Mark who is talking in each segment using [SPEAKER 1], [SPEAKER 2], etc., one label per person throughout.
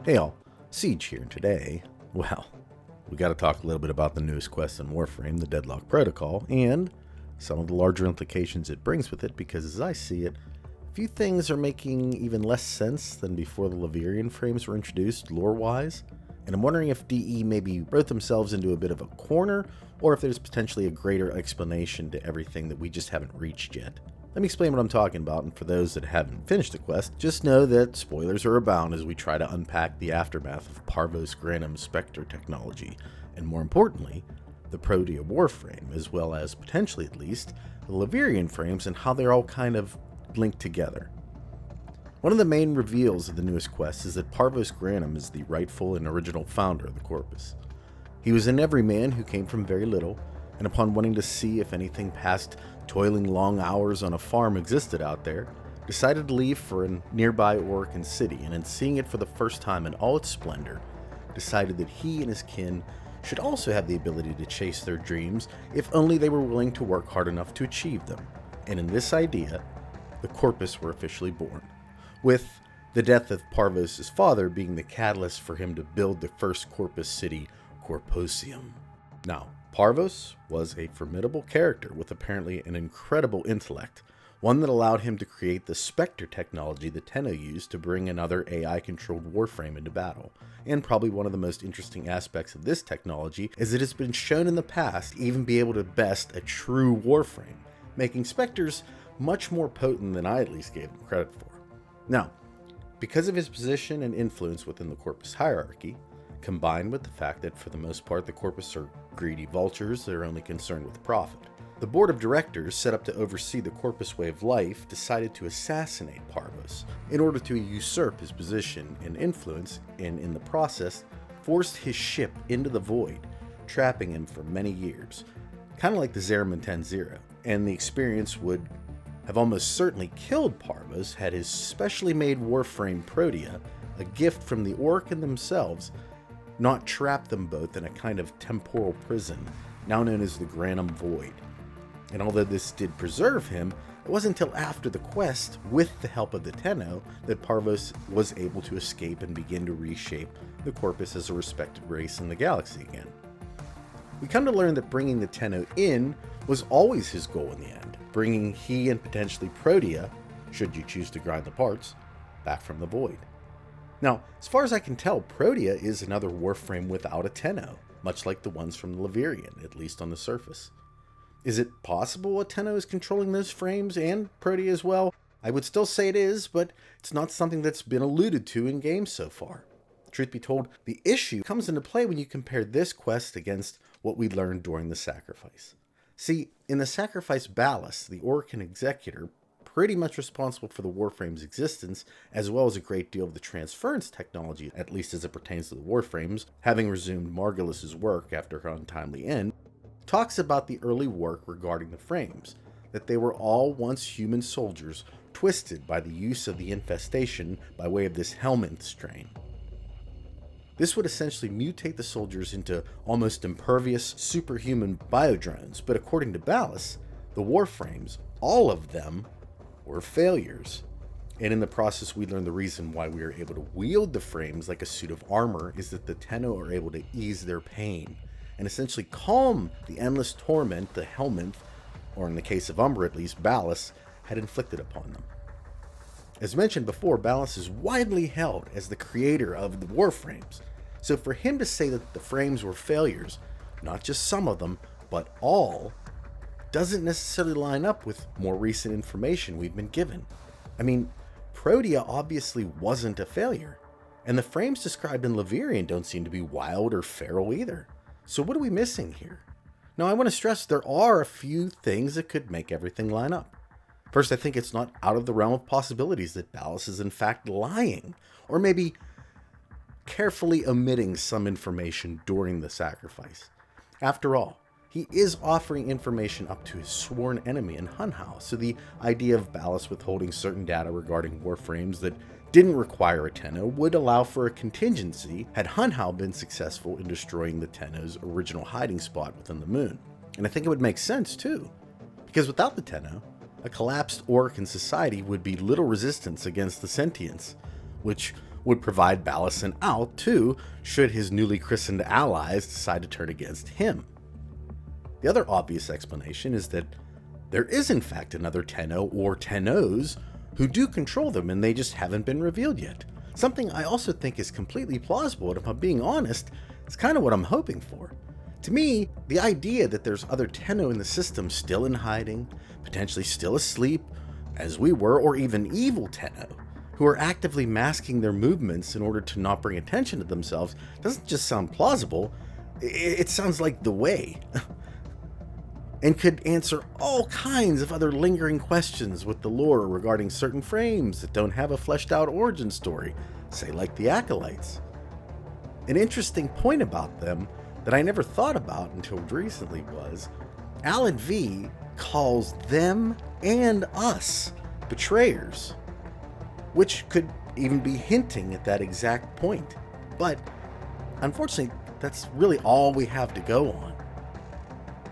[SPEAKER 1] Hey all, Siege here, and today, well, we gotta talk a little bit about the newest quest in Warframe, the Deadlock Protocol, and some of the larger implications it brings with it, because as I see it, a few things are making even less sense than before the Laverian frames were introduced, lore-wise, and I'm wondering if DE maybe wrote themselves into a bit of a corner, or if there's potentially a greater explanation to everything that we just haven't reached yet. Let me explain what I'm talking about, and for those that haven't finished the quest, just know that spoilers are abound as we try to unpack the aftermath of Parvos Granum's Spectre technology, and more importantly, the Protea Warframe, as well as, potentially at least, the Laverian frames and how they're all kind of linked together. One of the main reveals of the newest quest is that Parvos Granum is the rightful and original founder of the Corpus. He was an everyman who came from very little, and upon wanting to see if anything past toiling long hours on a farm existed out there, decided to leave for a nearby Orican city, and in seeing it for the first time in all its splendor, decided that he and his kin should also have the ability to chase their dreams if only they were willing to work hard enough to achieve them. And in this idea, the Corpus were officially born, with the death of Parvos' father being the catalyst for him to build the first Corpus city, Corposium. Now, Parvos was a formidable character with apparently an incredible intellect, one that allowed him to create the Spectre technology that Tenno used to bring another AI-controlled warframe into battle. And probably one of the most interesting aspects of this technology is it has been shown in the past to even be able to best a true warframe, making Spectres much more potent than I at least gave them credit for. Now, because of his position and influence within the Corpus hierarchy, combined with the fact that for the most part the Corpus are greedy vultures that are only concerned with profit, the board of directors set up to oversee the Corpus way of life decided to assassinate Parvos in order to usurp his position and influence, and in the process forced his ship into the void, trapping him for many years, kind of like the Zeraman 10-0, and the experience would have almost certainly killed Parvos had his specially made warframe Protea, a gift from the Orican themselves, not trapped them both in a kind of temporal prison, now known as the Granum Void. And although this did preserve him, it wasn't until after the quest, with the help of the Tenno, that Parvos was able to escape and begin to reshape the Corpus as a respected race in the galaxy again. We come to learn that bringing the Tenno in was always his goal in the end, bringing he and potentially Protea, should you choose to grind the parts, back from the void. Now, as far as I can tell, Protea is another warframe without a Tenno, much like the ones from Laverian, at least on the surface. Is it possible a Tenno is controlling those frames and Protea as well? I would still say it is, but it's not something that's been alluded to in games so far. Truth be told, the issue comes into play when you compare this quest against what we learned during the sacrifice. See, in the sacrifice Ballas, the Orican executor, pretty much responsible for the warframe's existence, as well as a great deal of the transference technology, at least as it pertains to the warframes, having resumed Margulis's work after her untimely end, talks about the early work regarding the frames, that they were all once human soldiers twisted by the use of the infestation by way of this helminth strain. This would essentially mutate the soldiers into almost impervious superhuman biodrones, but according to Ballas, the warframes, all of them, were failures. And in the process, we learn the reason why we are able to wield the frames like a suit of armor is that the Tenno are able to ease their pain and essentially calm the endless torment the helminth, or in the case of Umbra at least, Ballas, had inflicted upon them. As mentioned before, Ballas is widely held as the creator of the warframes, so for him to say that the frames were failures, not just some of them, but all, doesn't necessarily line up with more recent information we've been given. I mean, Protea obviously wasn't a failure, and the frames described in Laverian don't seem to be wild or feral either. So what are we missing here? Now, I want to stress there are a few things that could make everything line up. First, I think it's not out of the realm of possibilities that Ballas is in fact lying, or maybe carefully omitting some information during the sacrifice. After all, he is offering information up to his sworn enemy in Hunhao, so the idea of Ballas withholding certain data regarding warframes that didn't require a Tenno would allow for a contingency had Hunhao been successful in destroying the Tenno's original hiding spot within the moon. And I think it would make sense too, because without the Tenno, a collapsed Orican society would be little resistance against the sentients, which would provide Ballison out too, should his newly christened allies decide to turn against him. The other obvious explanation is that there is in fact another Tenno or Tennos who do control them and they just haven't been revealed yet. Something I also think is completely plausible, and if I'm being honest, it's kind of what I'm hoping for. To me, the idea that there's other Tenno in the system still in hiding, potentially still asleep, as we were, or even evil Tenno, who are actively masking their movements in order to not bring attention to themselves, doesn't just sound plausible, it sounds like the way. And could answer all kinds of other lingering questions with the lore regarding certain frames that don't have a fleshed out origin story, say like the Acolytes. An interesting point about them that I never thought about until recently was, Alan V calls them and us betrayers, which could even be hinting at that exact point. But unfortunately, that's really all we have to go on.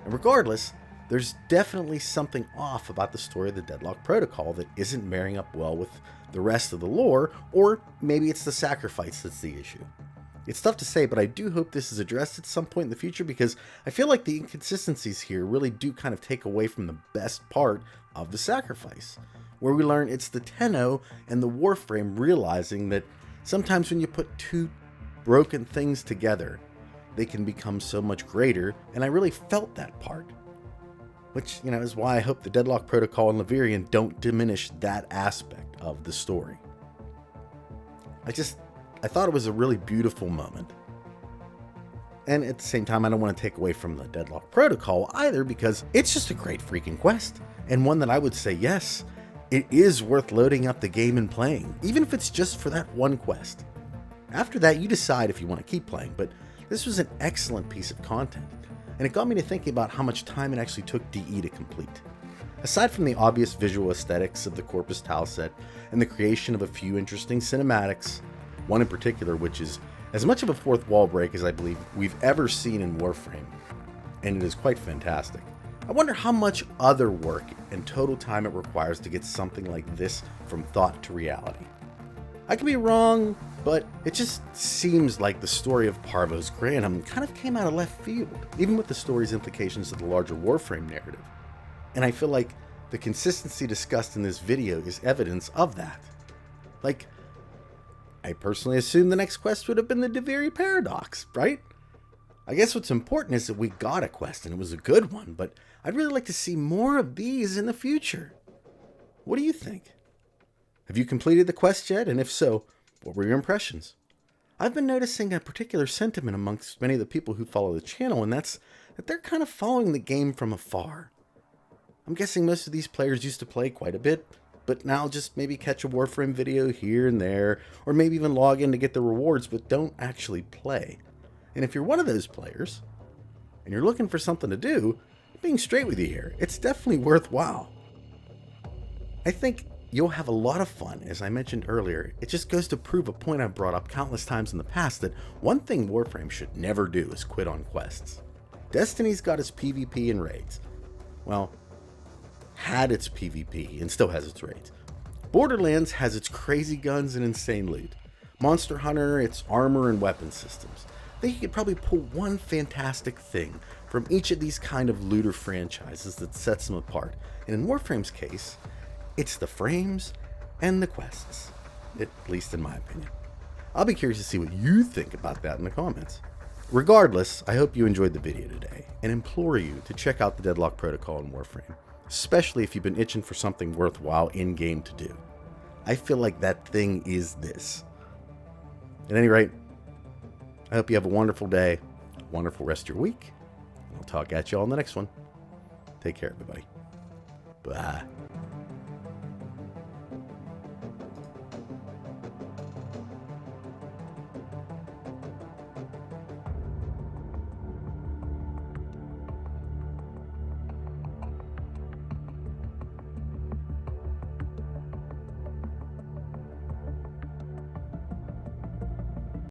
[SPEAKER 1] And regardless, there's definitely something off about the story of the Deadlock Protocol that isn't marrying up well with the rest of the lore, or maybe it's the sacrifice that's the issue. It's tough to say, but I do hope this is addressed at some point in the future, because I feel like the inconsistencies here really do kind of take away from the best part of the sacrifice, where we learn it's the Tenno and the Warframe realizing that sometimes when you put two broken things together, they can become so much greater, and I really felt that part. Which, is why I hope the Deadlock Protocol and Laverian don't diminish that aspect of the story. I thought it was a really beautiful moment. And at the same time, I don't want to take away from the Deadlock Protocol either, because it's just a great freaking quest. And one that I would say, yes, it is worth loading up the game and playing, even if it's just for that one quest. After that, you decide if you want to keep playing, but this was an excellent piece of content. And it got me to thinking about how much time it actually took DE to complete. Aside from the obvious visual aesthetics of the Corpus Tau set and the creation of a few interesting cinematics, one in particular which is as much of a fourth wall break as I believe we've ever seen in Warframe, and it is quite fantastic. I wonder how much other work and total time it requires to get something like this from thought to reality. I could be wrong, but it just seems like the story of Parvos Granum kind of came out of left field, even with the story's implications of the larger Warframe narrative. And I feel like the consistency discussed in this video is evidence of that. Like, I personally assumed the next quest would have been the Deviri Paradox, right? I guess what's important is that we got a quest and it was a good one, but I'd really like to see more of these in the future. What do you think? Have you completed the quest yet? And if so, what were your impressions? I've been noticing a particular sentiment amongst many of the people who follow the channel, and that's that they're kind of following the game from afar. I'm guessing most of these players used to play quite a bit, but now just maybe catch a Warframe video here and there, or maybe even log in to get the rewards, but don't actually play. And if you're one of those players, and you're looking for something to do, being straight with you here, it's definitely worthwhile. I think you'll have a lot of fun. As I mentioned earlier, it just goes to prove a point I've brought up countless times in the past, that one thing Warframe should never do is quit on quests. Destiny's got its PvP and raids. Well, had its PvP and still has its raids. Borderlands has its crazy guns and insane loot. Monster Hunter, its armor and weapon systems. I think you could probably pull one fantastic thing from each of these kind of looter franchises that sets them apart. And in Warframe's case, it's the frames and the quests, at least in my opinion. I'll be curious to see what you think about that in the comments. Regardless, I hope you enjoyed the video today, and implore you to check out the Deadlock Protocol in Warframe, especially if you've been itching for something worthwhile in-game to do. I feel like that thing is this. At any rate, I hope you have a wonderful day, a wonderful rest of your week, and I'll talk at you all in the next one. Take care, everybody. Bye.